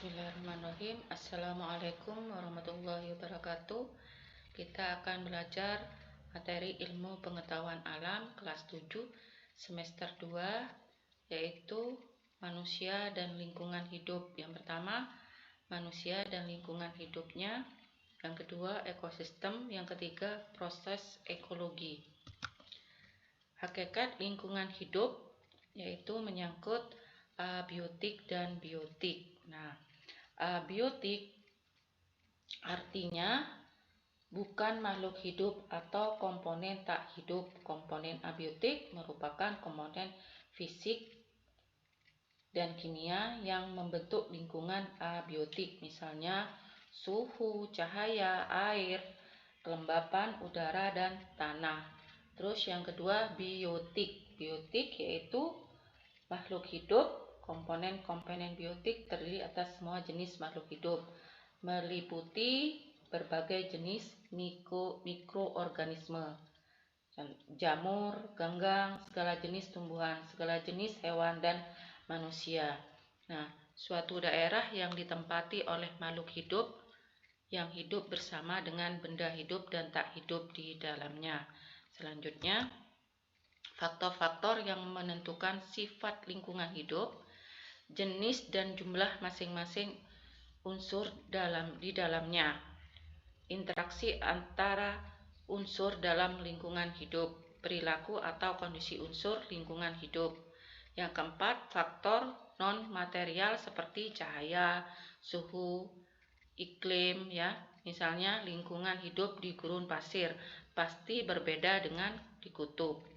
Bismillahirrahmanirrahim. Assalamualaikum warahmatullahi wabarakatuh. Kita akan belajar materi ilmu pengetahuan alam kelas 7 semester 2, yaitu manusia dan lingkungan hidup. Yang pertama, manusia dan lingkungan hidupnya. Yang kedua, ekosistem. Yang ketiga, proses ekologi. Hakikat lingkungan hidup yaitu menyangkut abiotik dan biotik. Nah, abiotik artinya bukan makhluk hidup atau komponen tak hidup. Komponen abiotik merupakan komponen fisik dan kimia yang membentuk lingkungan abiotik, misalnya suhu, cahaya, air, kelembapan udara, dan tanah. Terus yang kedua, biotik. Biotik yaitu makhluk hidup. Komponen-komponen biotik terdiri atas semua jenis makhluk hidup, meliputi berbagai jenis mikroorganisme, jamur, ganggang, segala jenis tumbuhan, segala jenis hewan, dan manusia. Nah, suatu daerah yang ditempati oleh makhluk hidup yang hidup bersama dengan benda hidup dan tak hidup di dalamnya. Selanjutnya, faktor-faktor yang menentukan sifat lingkungan hidup, jenis dan jumlah masing-masing unsur di dalamnya, interaksi antara unsur dalam lingkungan hidup, perilaku atau kondisi unsur lingkungan hidup. Yang keempat, faktor non-material seperti cahaya, suhu, iklim, ya. Misalnya lingkungan hidup di gurun pasir pasti berbeda dengan di kutub.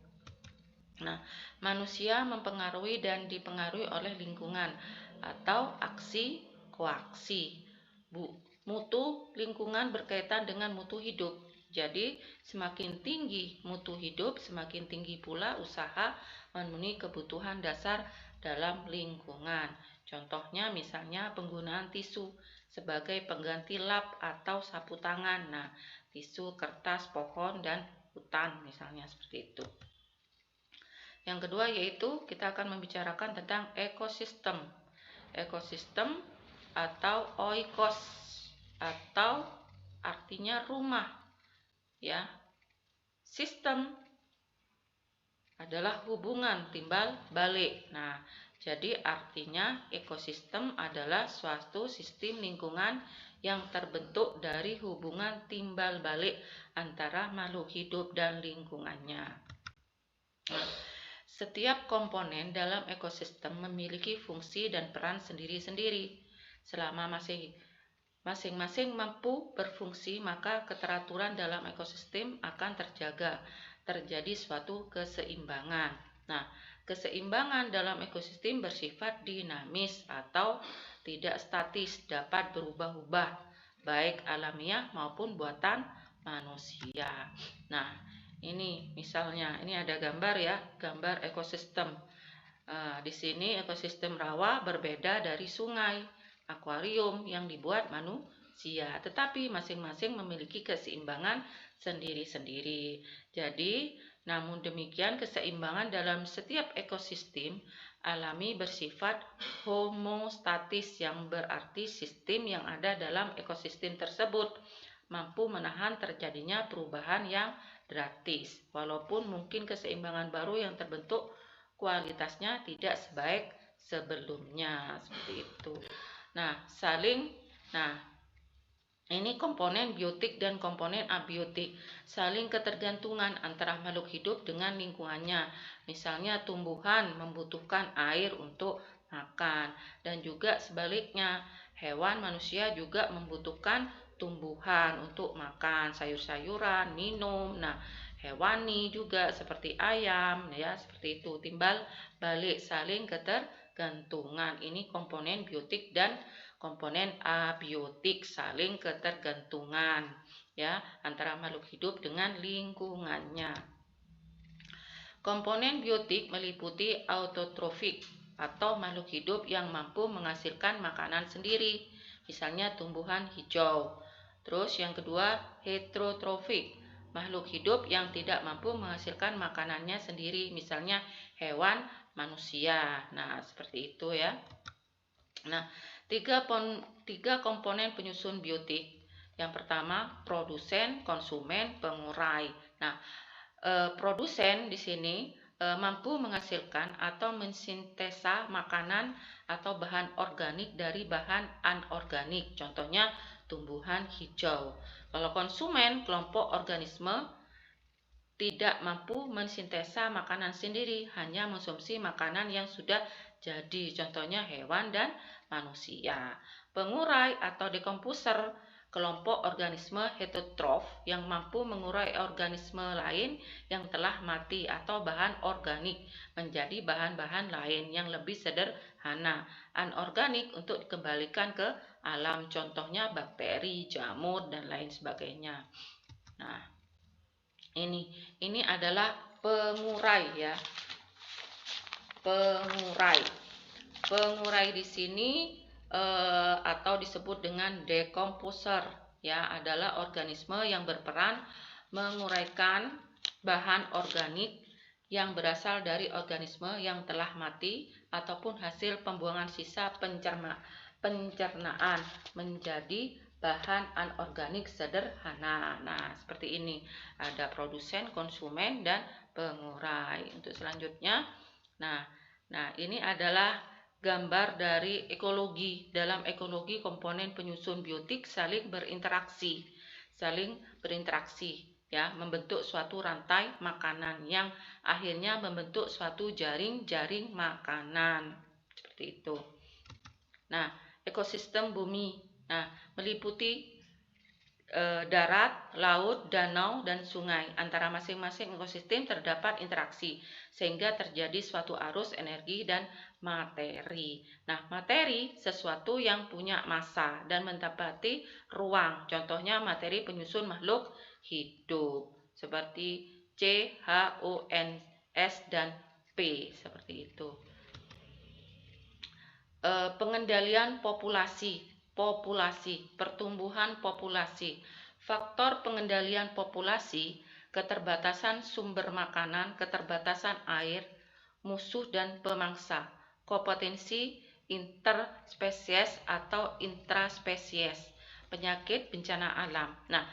Nah, manusia mempengaruhi dan dipengaruhi oleh lingkungan atau aksi koaksi. Mutu lingkungan berkaitan dengan mutu hidup. Jadi, semakin tinggi mutu hidup, semakin tinggi pula usaha memenuhi kebutuhan dasar dalam lingkungan. Contohnya misalnya penggunaan tisu sebagai pengganti lap atau sapu tangan. Nah, tisu, kertas, pohon, dan hutan misalnya seperti itu. Yang kedua yaitu kita akan membicarakan tentang ekosistem. Ekosistem atau oikos atau artinya rumah, ya. Sistem adalah hubungan timbal balik. Nah, jadi artinya ekosistem adalah suatu sistem lingkungan yang terbentuk dari hubungan timbal balik antara makhluk hidup dan lingkungannya. Nah, setiap komponen dalam ekosistem memiliki fungsi dan peran sendiri-sendiri. Selama masing-masing mampu berfungsi, maka keteraturan dalam ekosistem akan terjaga. Terjadi suatu keseimbangan. Nah, keseimbangan dalam ekosistem bersifat dinamis atau tidak statis, dapat berubah-ubah, baik alamiah maupun buatan manusia. Nah, ini misalnya, ini ada gambar ya, gambar ekosistem. Di sini ekosistem rawa berbeda dari sungai, akuarium yang dibuat manusia, tetapi masing-masing memiliki keseimbangan sendiri-sendiri. Jadi, namun demikian keseimbangan dalam setiap ekosistem alami bersifat homostatis, yang berarti sistem yang ada dalam ekosistem tersebut mampu menahan terjadinya perubahan yang drastis, walaupun mungkin keseimbangan baru yang terbentuk kualitasnya tidak sebaik sebelumnya, seperti itu. Nah, ini komponen biotik dan komponen abiotik, saling ketergantungan antara makhluk hidup dengan lingkungannya. Misalnya tumbuhan membutuhkan air untuk makan, dan juga sebaliknya, hewan manusia juga membutuhkan tumbuhan untuk makan, sayur-sayuran, minum. Nah, hewani juga seperti ayam, ya, seperti itu. Timbal balik, saling ketergantungan. Ini komponen biotik dan komponen abiotik, saling ketergantungan, ya, antara makhluk hidup dengan lingkungannya. Komponen biotik meliputi autotrofik atau makhluk hidup yang mampu menghasilkan makanan sendiri, misalnya tumbuhan hijau. Terus yang kedua, heterotrofik, makhluk hidup yang tidak mampu menghasilkan makanannya sendiri, misalnya hewan, manusia. Nah, seperti itu ya. Nah, tiga komponen penyusun biotik. Yang pertama, produsen, konsumen, pengurai. Nah, produsen di sini mampu menghasilkan atau mensintesa makanan atau bahan organik dari bahan anorganik, contohnya tumbuhan hijau. Kalau konsumen, kelompok organisme tidak mampu mensintesa makanan sendiri, hanya mengonsumsi makanan yang sudah jadi, contohnya hewan dan manusia. Pengurai atau dekomposer, kelompok organisme heterotrof yang mampu mengurai organisme lain yang telah mati atau bahan organik menjadi bahan-bahan lain yang lebih sederhana, anorganik, untuk dikembalikan ke alam, contohnya bakteri, jamur, dan lain sebagainya. Nah, ini adalah pengurai ya. Pengurai di sini atau disebut dengan decomposer ya, adalah organisme yang berperan menguraikan bahan organik yang berasal dari organisme yang telah mati ataupun hasil pembuangan sisa pencernaan menjadi bahan anorganik sederhana. Nah, seperti ini. Ada produsen, konsumen, dan pengurai. Untuk selanjutnya, nah ini adalah gambar dari ekologi. Dalam ekologi, komponen penyusun biotik saling berinteraksi ya, membentuk suatu rantai makanan yang akhirnya membentuk suatu jaring-jaring makanan. Seperti itu. Nah, ekosistem bumi. Nah, meliputi darat, laut, danau, dan sungai. Antara masing-masing ekosistem terdapat interaksi sehingga terjadi suatu arus energi dan materi. Nah, materi sesuatu yang punya massa dan mendapati ruang. Contohnya materi penyusun makhluk hidup seperti C, H, O, N, S, dan P, seperti itu. Pengendalian populasi, pertumbuhan populasi. Faktor pengendalian populasi, keterbatasan sumber makanan, keterbatasan air, musuh dan pemangsa, kompetensi interspesies atau intraspesies, penyakit, bencana alam. Nah,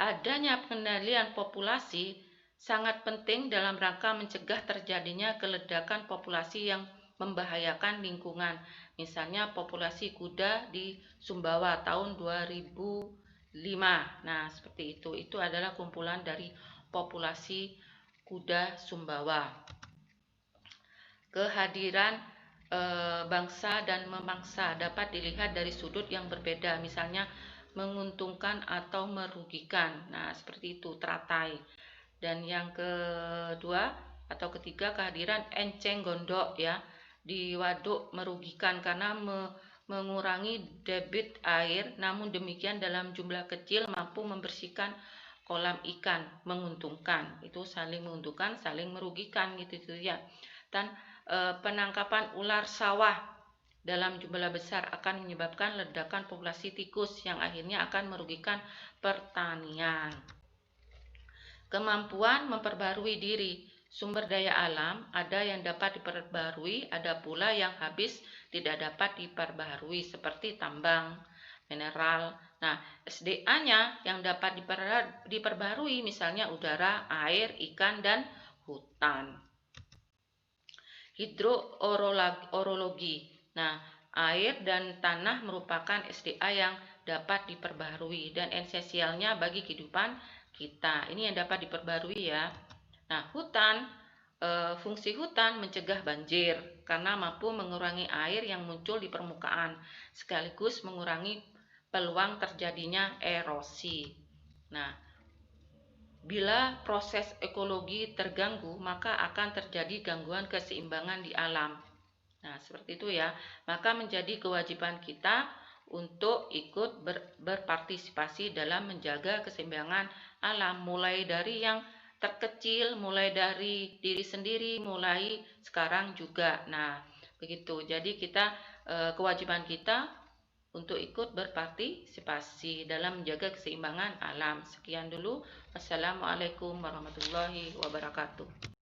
adanya pengendalian populasi sangat penting dalam rangka mencegah terjadinya keledakan populasi yang membahayakan lingkungan. Misalnya populasi kuda di Sumbawa tahun 2005. Nah, seperti itu. Itu adalah kumpulan dari populasi kuda Sumbawa. Kehadiran bangsa dan memangsa dapat dilihat dari sudut yang berbeda, misalnya menguntungkan atau merugikan. Nah, seperti itu, teratai. Dan yang kedua atau ketiga, kehadiran enceng gondok ya di waduk merugikan karena mengurangi debit air, namun demikian dalam jumlah kecil mampu membersihkan kolam ikan. Menguntungkan, itu saling menguntungkan, saling merugikan gitu ya. Dan penangkapan ular sawah dalam jumlah besar akan menyebabkan ledakan populasi tikus yang akhirnya akan merugikan pertanian. Kemampuan memperbarui diri. Sumber daya alam ada yang dapat diperbarui, ada pula yang habis tidak dapat diperbarui seperti tambang, mineral. Nah, SDA-nya yang dapat diperbarui misalnya udara, air, ikan, dan hutan. Hidroorologi. Nah, air dan tanah merupakan SDA yang dapat diperbarui dan esensialnya bagi kehidupan kita. Ini yang dapat diperbarui ya. Nah, hutan, fungsi hutan mencegah banjir karena mampu mengurangi air yang muncul di permukaan sekaligus mengurangi peluang terjadinya erosi. Nah, bila proses ekologi terganggu, maka akan terjadi gangguan keseimbangan di alam. Nah, seperti itu ya. Maka menjadi kewajiban kita untuk ikut berpartisipasi dalam menjaga keseimbangan alam, mulai dari yang terkecil, mulai dari diri sendiri, mulai sekarang juga. Nah, begitu. Jadi kita kewajiban kita untuk ikut berpartisipasi dalam menjaga keseimbangan alam. Sekian dulu. Wassalamualaikum warahmatullahi wabarakatuh.